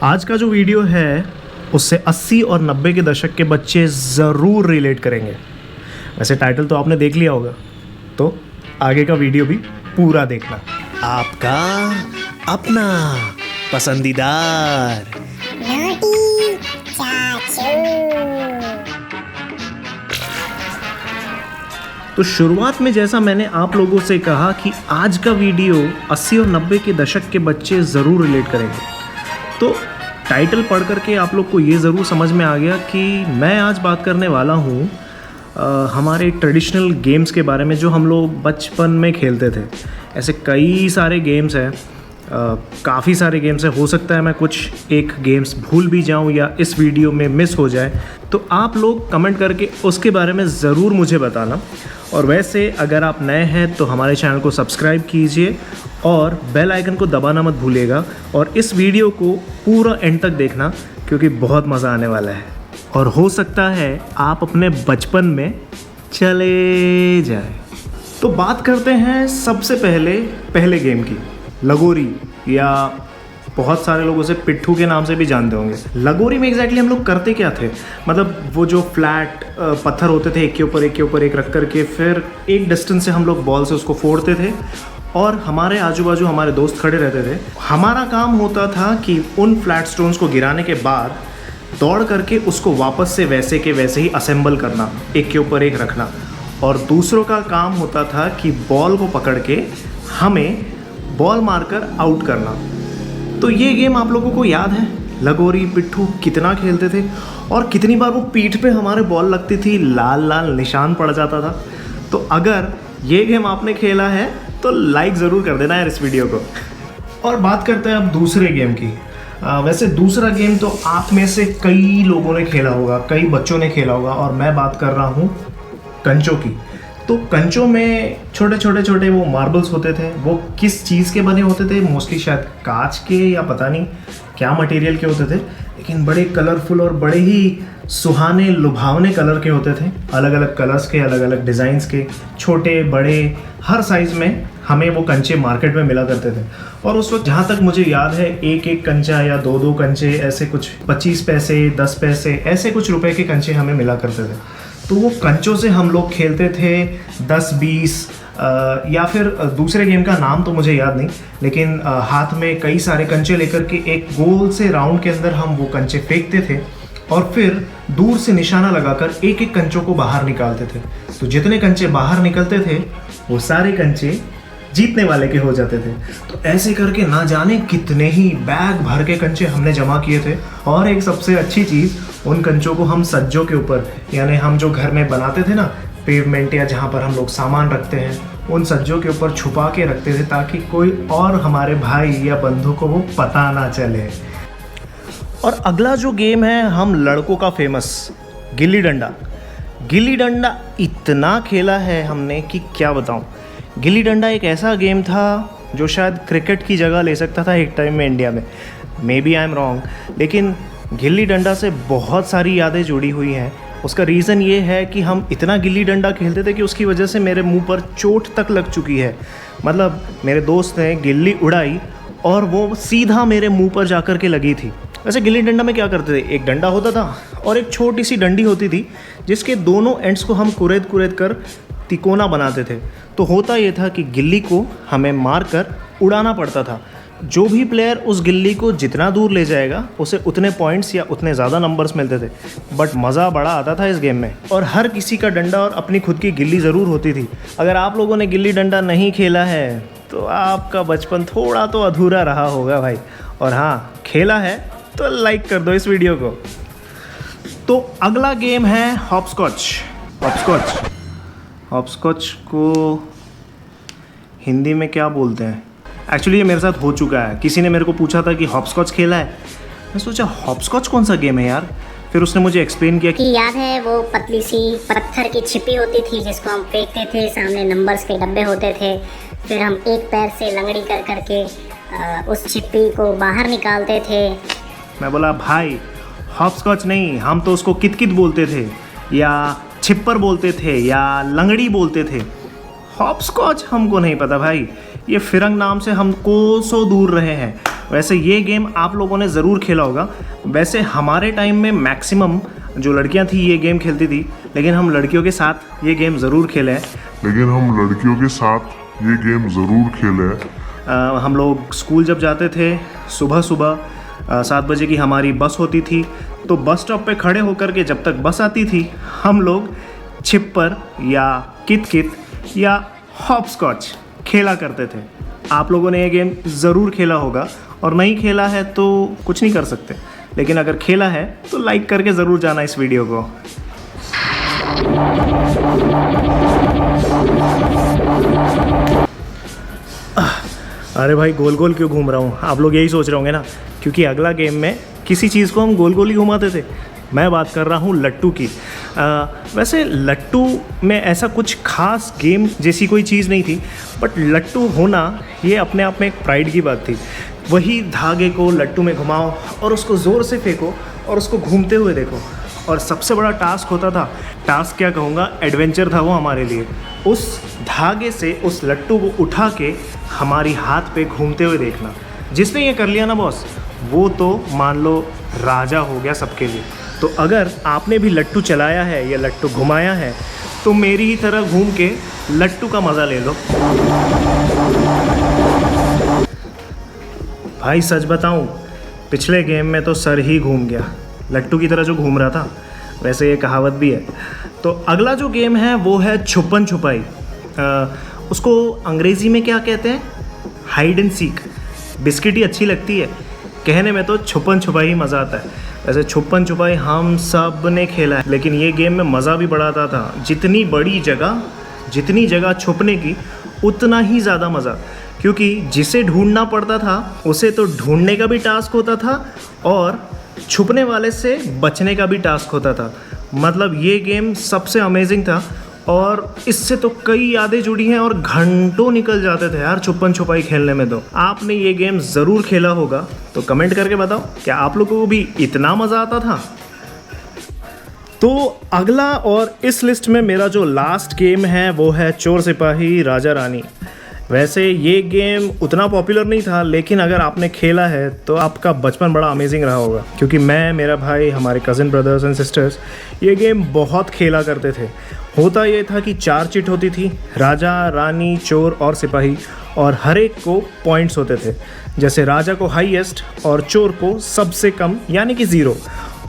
आज का जो वीडियो है उससे 80 और 90 के दशक के बच्चे ज़रूर रिलेट करेंगे। वैसे टाइटल तो आपने देख लिया होगा, तो आगे का वीडियो भी पूरा देखना। आपका अपना पसंदीदार नोटी चाचू। तो शुरुआत में जैसा मैंने आप लोगों से कहा कि आज का वीडियो 80 और 90 के दशक के बच्चे ज़रूर रिलेट करेंगे, तो टाइटल पढ़ करके आप लोग को ये ज़रूर समझ में आ गया कि मैं आज बात करने वाला हूँ हमारे ट्रेडिशनल गेम्स के बारे में जो हम लोग बचपन में खेलते थे। ऐसे कई सारे गेम्स हैं, काफ़ी सारे गेम्स हैं। हो सकता है मैं कुछ एक गेम्स भूल भी जाऊं या इस वीडियो में मिस हो जाए, तो आप लोग कमेंट करके उसके बारे में ज़रूर मुझे बताना। और वैसे अगर आप नए हैं तो हमारे चैनल को सब्सक्राइब कीजिए और बेल आइकन को दबाना मत भूलिएगा, और इस वीडियो को पूरा एंड तक देखना क्योंकि बहुत मज़ा आने वाला है और हो सकता है आप अपने बचपन में चले जाए। तो बात करते हैं सबसे पहले गेम की, लगोरी, या बहुत सारे लोग उसे पिट्ठू के नाम से भी जानते होंगे। लगोरी में एग्जैक्टली हम लोग करते क्या थे, मतलब वो जो फ्लैट पत्थर होते थे एक के ऊपर एक रख करके फिर एक डिस्टेंस से हम लोग बॉल से उसको फोड़ते थे और हमारे आजू बाजू हमारे दोस्त खड़े रहते थे। हमारा काम होता था कि उन फ्लैट स्टोन्स को गिराने के बाद दौड़ करके उसको वापस से वैसे के वैसे ही असेंबल करना, एक के ऊपर एक रखना, और दूसरों का काम होता था कि बॉल को पकड़ के हमें बॉल मारकर आउट करना। तो ये गेम आप लोगों को याद है, लगोरी पिट्ठू कितना खेलते थे और कितनी बार वो पीठ पे हमारे बॉल लगती थी, लाल लाल निशान पड़ जाता था। तो अगर ये गेम आपने खेला है तो लाइक ज़रूर कर देना यार इस वीडियो को। और बात करते हैं अब दूसरे गेम की। वैसे दूसरा गेम तो आप में से कई लोगों ने खेला होगा, कई बच्चों ने खेला होगा, और मैं बात कर रहा हूँ कंचों की। तो कंचों में छोटे वो मार्बल्स होते थे। वो किस चीज़ के बने होते थे, मोस्टली शायद कांच के या पता नहीं क्या मटेरियल के होते थे, लेकिन बड़े कलरफुल और बड़े ही सुहाने लुभावने कलर के होते थे। अलग अलग कलर्स के, अलग अलग डिज़ाइंस के, छोटे बड़े हर साइज़ में हमें वो कंचे मार्केट में मिला करते थे। और उस वक्त जहाँ तक मुझे याद है एक एक कंचा या दो कंचे, ऐसे कुछ 25 पैसे 10 पैसे ऐसे कुछ रुपए के कंचे हमें मिला करते थे। तो वो कंचों से हम लोग खेलते थे 10-20, या फिर दूसरे गेम का नाम तो मुझे याद नहीं, लेकिन हाथ में कई सारे कंचे लेकर के एक गोल से राउंड के अंदर हम वो कंचे फेंकते थे और फिर दूर से निशाना लगाकर एक एक कंचों को बाहर निकालते थे। तो जितने कंचे बाहर निकलते थे वो सारे कंचे जीतने वाले के हो जाते थे। तो ऐसे करके ना जाने कितने ही बैग भर के कंचे हमने जमा किए थे। और एक सबसे अच्छी चीज़, उन कंचों को हम सज्जों के ऊपर, यानी हम जो घर में बनाते थे ना, पेवमेंट या जहाँ पर हम लोग सामान रखते हैं, उन सज्जों के ऊपर छुपा के रखते थे ताकि कोई और हमारे भाई या बंधु को वो पता ना चले। और अगला जो गेम है हम लड़कों का फेमस गिल्ली डंडा। गिल्ली डंडा इतना खेला है हमने कि क्या बताऊँ। गिल्ली डंडा एक ऐसा गेम था जो शायद क्रिकेट की जगह ले सकता था एक टाइम में इंडिया में। Maybe I am wrong, लेकिन गिल्ली डंडा से बहुत सारी यादें जुड़ी हुई हैं। उसका रीज़न ये है कि हम इतना गिल्ली डंडा खेलते थे कि उसकी वजह से मेरे मुंह पर चोट तक लग चुकी है। मतलब मेरे दोस्त ने गिल्ली उड़ाई और वो सीधा मेरे मुंह पर जाकर के लगी थी। वैसे गिल्ली डंडा में क्या करते थे, एक डंडा होता था और एक छोटी सी डंडी होती थी जिसके दोनों एंड्स को हम कुरेद कर तिकोना बनाते थे। तो होता ये था कि गिल्ली को हमें मार कर उड़ाना पड़ता था। जो भी प्लेयर उस गिल्ली को जितना दूर ले जाएगा उसे उतने पॉइंट्स या उतने ज़्यादा नंबर्स मिलते थे। बट मज़ा बड़ा आता था इस गेम में, और हर किसी का डंडा और अपनी खुद की गिल्ली ज़रूर होती थी। अगर आप लोगों ने गिल्ली डंडा नहीं खेला है तो आपका बचपन थोड़ा तो अधूरा रहा होगा भाई। और हाँ, खेला है तो लाइक कर दो इस वीडियो को। तो अगला गेम है हॉपस्कॉच। हॉपस्कॉच को हिंदी में क्या बोलते हैं? एक्चुअली ये मेरे साथ हो चुका है। किसी ने मेरे को पूछा था कि हॉपस्कॉच खेला है। मैं सोचा हॉपस्कॉच कौन सा गेम है यार। फिर उसने मुझे एक्सप्लेन किया कि याद है वो पतली सी पत्थर की छिपी होती थी जिसको हम फेंकते थे, सामने नंबर्स के डब्बे होते थे, फिर हम एक पैर से लंगड़ी कर करके उस छिपी को बाहर निकालते थे। मैं बोला भाई हॉपस्कॉच नहीं, हम तो उसको कितकित बोलते थे या छिप्पर बोलते थे या लंगड़ी बोलते थे। हॉपस्कॉच हमको नहीं पता भाई, ये फिरंग नाम से हम कोसों दूर रहे हैं। वैसे ये गेम आप लोगों ने ज़रूर खेला होगा। वैसे हमारे टाइम में मैक्सिमम जो लड़कियां थी ये गेम खेलती थी, लेकिन हम लड़कियों के साथ ये गेम ज़रूर खेले हैं। हम लोग स्कूल जब जाते थे सुबह सुबह 7 बजे की हमारी बस होती थी, तो बस स्टॉप पे खड़े होकर के जब तक बस आती थी हम लोग छिप्पर या कित कित या हॉपस्कॉच खेला करते थे। आप लोगों ने ये गेम ज़रूर खेला होगा, और नहीं खेला है तो कुछ नहीं कर सकते, लेकिन अगर खेला है तो लाइक करके ज़रूर जाना इस वीडियो को। अरे भाई गोल गोल क्यों घूम रहा हूँ, आप लोग यही सोच रहे होंगे ना, क्योंकि अगला गेम में किसी चीज़ को हम गोल गोल ही घुमाते थे। मैं बात कर रहा हूँ लट्टू की। वैसे लट्टू में ऐसा कुछ खास गेम जैसी कोई चीज़ नहीं थी, बट लट्टू होना ये अपने आप में एक प्राइड की बात थी। वही धागे को लट्टू में घुमाओ और उसको ज़ोर से फेंको और उसको घूमते हुए देखो। और सबसे बड़ा टास्क होता था, टास्क क्या कहूँगा, एडवेंचर था वो हमारे लिए। उस धागे से उस लट्टू को उठा के हमारी हाथ पे घूमते हुए देखना। जिसने ये कर लिया ना बॉस, वो तो मान लो राजा हो गया सबके लिए। तो अगर आपने भी लट्टू चलाया है या लट्टू घुमाया है तो मेरी ही तरह घूम के लट्टू का मज़ा ले लो। भाई सच बताऊं, पिछले गेम में तो सर ही घूम गया लट्टू की तरह जो घूम रहा था। वैसे ये कहावत भी है। तो अगला जो गेम है वो है छुपन छुपाई। उसको अंग्रेज़ी में क्या कहते हैं, हाइड एंड सीक। बिस्किट ही अच्छी लगती है, कहने में तो छुपन छुपाई ही मज़ा आता है। वैसे छुपन छुपाई हम सब ने खेला है, लेकिन ये गेम में मज़ा भी बड़ा आता था। जितनी जगह छुपने की उतना ही ज़्यादा मज़ा, क्योंकि जिसे ढूंढना पड़ता था उसे तो ढूंढने का भी टास्क होता था और छुपने वाले से बचने का भी टास्क होता था। मतलब ये गेम सबसे अमेजिंग था, और इससे तो कई यादें जुड़ी हैं और घंटों निकल जाते थे यार छुपन छुपाई खेलने में। तो आपने ये गेम ज़रूर खेला होगा, तो कमेंट करके बताओ क्या आप लोगों को भी इतना मज़ा आता था। तो अगला और इस लिस्ट में मेरा जो लास्ट गेम है वो है चोर सिपाही राजा रानी। वैसे ये गेम उतना पॉपुलर नहीं था, लेकिन अगर आपने खेला है तो आपका बचपन बड़ा अमेजिंग रहा होगा, क्योंकि मैं, मेरा भाई, हमारे कज़न ब्रदर्स एंड सिस्टर्स ये गेम बहुत खेला करते थे। होता ये था कि 4 चिट होती थी, राजा, रानी, चोर और सिपाही, और हर एक को पॉइंट्स होते थे। जैसे राजा को हाईएस्ट और चोर को सबसे कम यानी कि 0,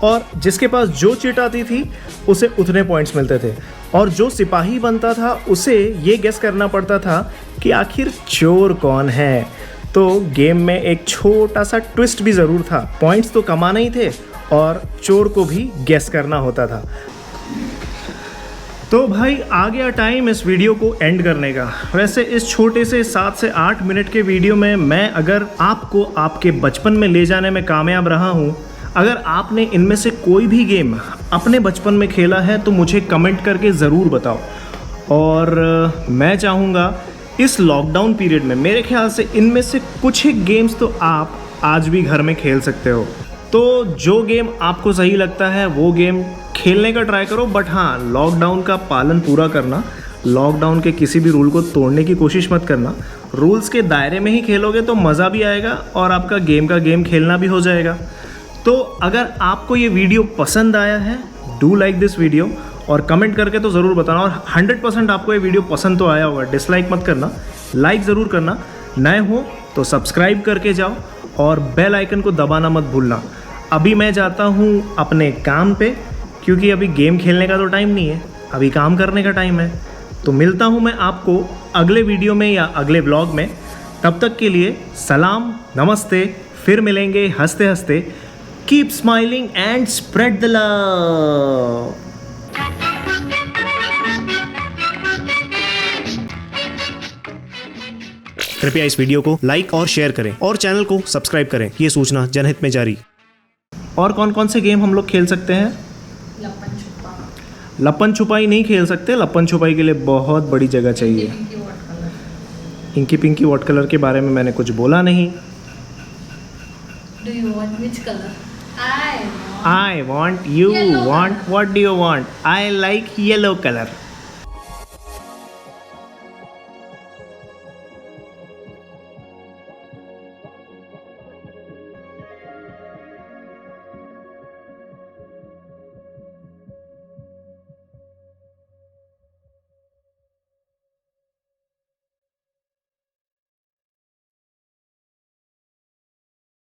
और जिसके पास जो चिट आती थी उसे उतने पॉइंट्स मिलते थे। और जो सिपाही बनता था उसे ये गेस करना पड़ता था कि आखिर चोर कौन है। तो गेम में एक छोटा सा ट्विस्ट भी ज़रूर था, पॉइंट्स तो कमाना ही थे और चोर को भी गेस करना होता था। तो भाई आ गया टाइम इस वीडियो को एंड करने का। वैसे इस छोटे से 7 से 8 मिनट के वीडियो में मैं अगर आपको आपके बचपन में ले जाने में कामयाब रहा हूँ, अगर आपने इनमें से कोई भी गेम अपने बचपन में खेला है तो मुझे कमेंट करके ज़रूर बताओ। और मैं चाहूँगा इस लॉकडाउन पीरियड में, मेरे ख्याल से इनमें से कुछ एक गेम्स तो आप आज भी घर में खेल सकते हो। तो जो गेम आपको सही लगता है वो गेम खेलने का ट्राई करो, बट हाँ, लॉकडाउन का पालन पूरा करना। लॉकडाउन के किसी भी रूल को तोड़ने की कोशिश मत करना। रूल्स के दायरे में ही खेलोगे तो मज़ा भी आएगा और आपका गेम का गेम खेलना भी हो जाएगा। तो अगर आपको ये वीडियो पसंद आया है, डू लाइक दिस वीडियो, और कमेंट करके तो ज़रूर बताना। और 100% आपको ये वीडियो पसंद तो आया होगा, डिसलाइक मत करना, लाइक ज़रूर करना। नए हो तो सब्सक्राइब करके जाओ और बेल आइकन को दबाना मत भूलना। अभी मैं जाता हूँ अपने काम पे, क्योंकि अभी गेम खेलने का तो टाइम नहीं है, अभी काम करने का टाइम है। तो मिलता हूँ मैं आपको अगले वीडियो में या अगले ब्लॉग में। तब तक के लिए सलाम, नमस्ते, फिर मिलेंगे हंसते हंसते। Keep smiling and spread the love. कृपया इस वीडियो को लाइक और शेयर करें और चैनल को सब्सक्राइब करें। ये सूचना जनहित में जारी। और कौन कौन से गेम हम लोग खेल सकते हैं? लपन छुपाई नहीं खेल सकते। लपन छुपाई के लिए बहुत बड़ी जगह चाहिए। इंकी पिंकी वॉट कलर के बारे में मैंने कुछ बोला नहीं। Do you want which color? I want, you want, what do you want? I like yellow color.